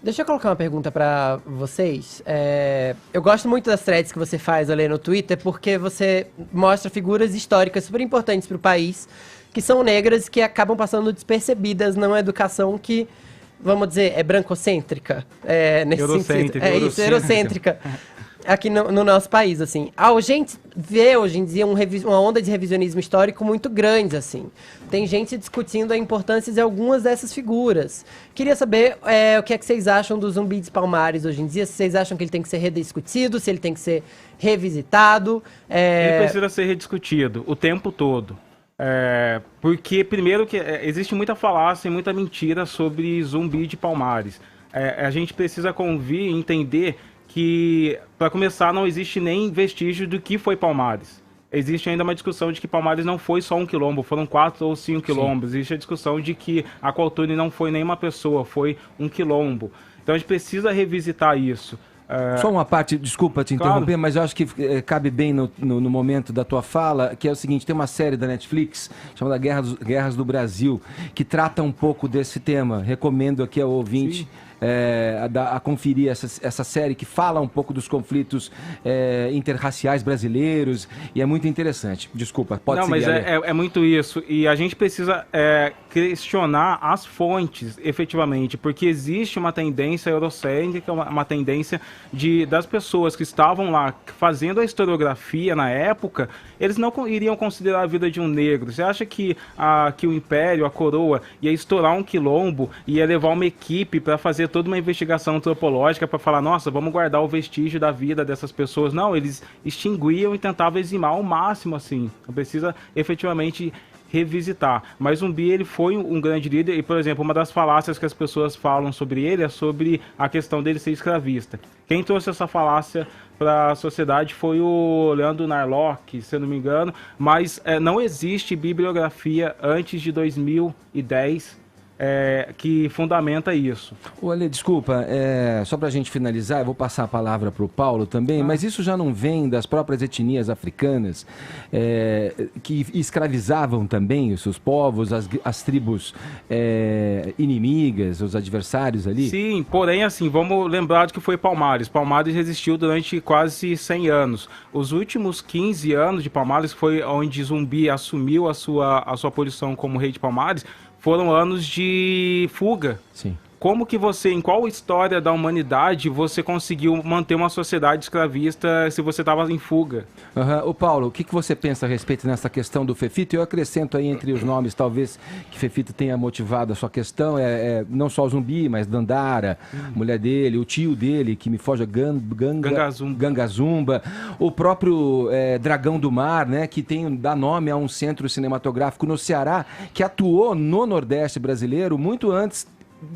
Deixa eu colocar uma pergunta pra vocês. Eu gosto muito das threads que você faz ali no Twitter, porque você mostra figuras históricas super importantes pro país, que são negras e que acabam passando despercebidas numa educação que, vamos dizer, é brancocêntrica, nesse sentido. Eurocêntrica. É isso, eurocêntrica. Aqui no nosso país, assim. A gente vê hoje em dia uma onda de revisionismo histórico muito grande, assim. Tem gente discutindo a importância de algumas dessas figuras. Queria saber o que é que vocês acham do Zumbi dos Palmares hoje em dia, se vocês acham que ele tem que ser rediscutido, se ele tem que ser revisitado. Ele precisa ser rediscutido o tempo todo. Porque, primeiro, que existe muita falácia e muita mentira sobre Zumbi de Palmares. A gente precisa convir e entender que, para começar, não existe nem vestígio do que foi Palmares. Existe ainda uma discussão de que Palmares não foi só um quilombo, foram 4 ou 5 quilombos. Existe a discussão de que Aqualtune não foi nenhuma pessoa, foi um quilombo. Então a gente precisa revisitar isso. Só uma parte, desculpa te interromper, claro, mas eu acho que cabe bem no momento da tua fala, que é o seguinte, tem uma série da Netflix chamada Guerras do Brasil, que trata um pouco desse tema. Recomendo aqui ao ouvinte a conferir essa série que fala um pouco dos conflitos interraciais brasileiros, e é muito interessante. Desculpa, pode seguir. Não, mas é muito isso, e a gente precisa questionar as fontes, efetivamente, porque existe uma tendência eurocêntrica, uma tendência das pessoas que estavam lá fazendo a historiografia na época, eles não iriam considerar a vida de um negro. Você acha que o Império, a coroa, ia estourar um quilombo, ia levar uma equipe para fazer toda uma investigação antropológica para falar, nossa, vamos guardar o vestígio da vida dessas pessoas? Não, eles extinguiam e tentavam eximar ao máximo, assim. Não precisa efetivamente revisitar. Mas Zumbi, ele foi um grande líder e, por exemplo, uma das falácias que as pessoas falam sobre ele é sobre a questão dele ser escravista. Quem trouxe essa falácia para a sociedade foi o Leandro Narlock, se eu não me engano, mas não existe bibliografia antes de 2010 que fundamenta isso. Olha, desculpa, só para a gente finalizar, eu vou passar a palavra para o Paulo também, mas isso já não vem das próprias etnias africanas que escravizavam também os seus povos, as tribos inimigas, os adversários ali? Sim, porém, assim, vamos lembrar de que foi Palmares. Palmares resistiu durante quase 100 anos. Os últimos 15 anos de Palmares foi onde Zumbi assumiu a sua posição como rei de Palmares, foram anos de fuga. Sim. Como que em qual história da humanidade você conseguiu manter uma sociedade escravista se você estava em fuga? Ô Paulo, o que você pensa a respeito nessa questão do Fefito? Eu acrescento aí entre os nomes, talvez, que Fefito tenha motivado a sua questão, não só o Zumbi, mas Dandara, mulher dele, o tio dele, que me foge, Gangazumba, o próprio Dragão do Mar, né, que dá nome a um centro cinematográfico no Ceará, que atuou no Nordeste brasileiro muito antes.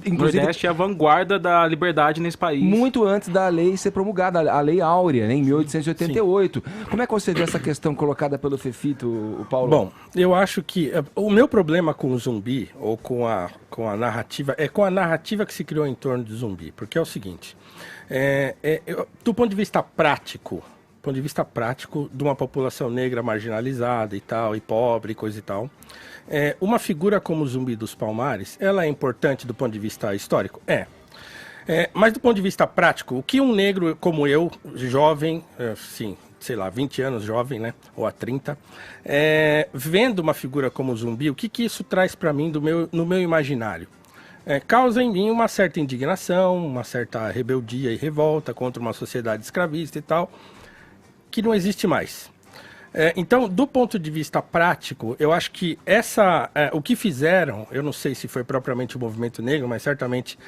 Inclusive, Nordeste é a vanguarda da liberdade nesse país. Muito antes da lei ser promulgada, a Lei Áurea, né, em 1888. Sim. Como é que você vê essa questão colocada pelo Fefito, Paulo? Bom, eu acho que o meu problema com o Zumbi, ou com a narrativa, é com a narrativa que se criou em torno do Zumbi. Porque é o seguinte, do ponto de vista prático, de uma população negra marginalizada e tal, e pobre, coisa e tal, uma figura como o Zumbi dos Palmares, ela é importante do ponto de vista histórico? Mas do ponto de vista prático, o que um negro como eu, jovem, sim, sei lá, 20 anos jovem, né, ou há 30, vendo uma figura como o Zumbi, o que isso traz para mim no meu imaginário? Causa em mim uma certa indignação, uma certa rebeldia e revolta contra uma sociedade escravista e tal, que não existe mais. Então, do ponto de vista prático, eu acho que o que fizeram, eu não sei se foi propriamente o movimento negro, mas certamente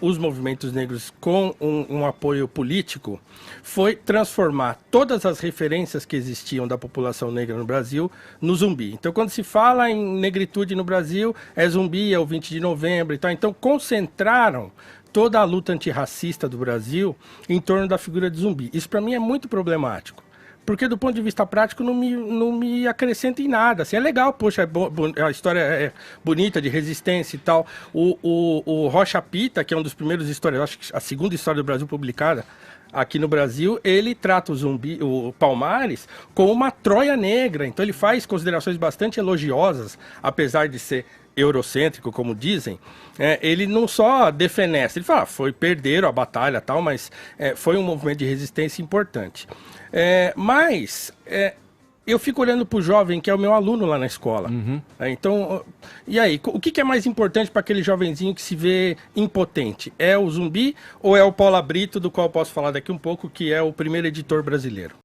os movimentos negros com um apoio político, foi transformar todas as referências que existiam da população negra no Brasil no Zumbi. Então, quando se fala em negritude no Brasil, é Zumbi, é o 20 de novembro e tal. Então, concentraram toda a luta antirracista do Brasil em torno da figura de Zumbi. Isso, para mim, é muito problemático. Porque do ponto de vista prático não me acrescenta em nada. Assim, é legal, poxa, a história é bonita, de resistência e tal. O Rocha Pita, que é um dos primeiros historiadores, acho que a segunda história do Brasil publicada aqui no Brasil, ele trata o Palmares como uma Troia negra. Então ele faz considerações bastante elogiosas, apesar de ser eurocêntrico, como dizem, ele não só defenece, ele fala, perderam a batalha tal, mas foi um movimento de resistência importante. Mas eu fico olhando para o jovem, que é o meu aluno lá na escola. Então, e aí, o que é mais importante para aquele jovenzinho que se vê impotente? É o Zumbi ou é o Paula Brito, do qual eu posso falar daqui um pouco, que é o primeiro editor brasileiro?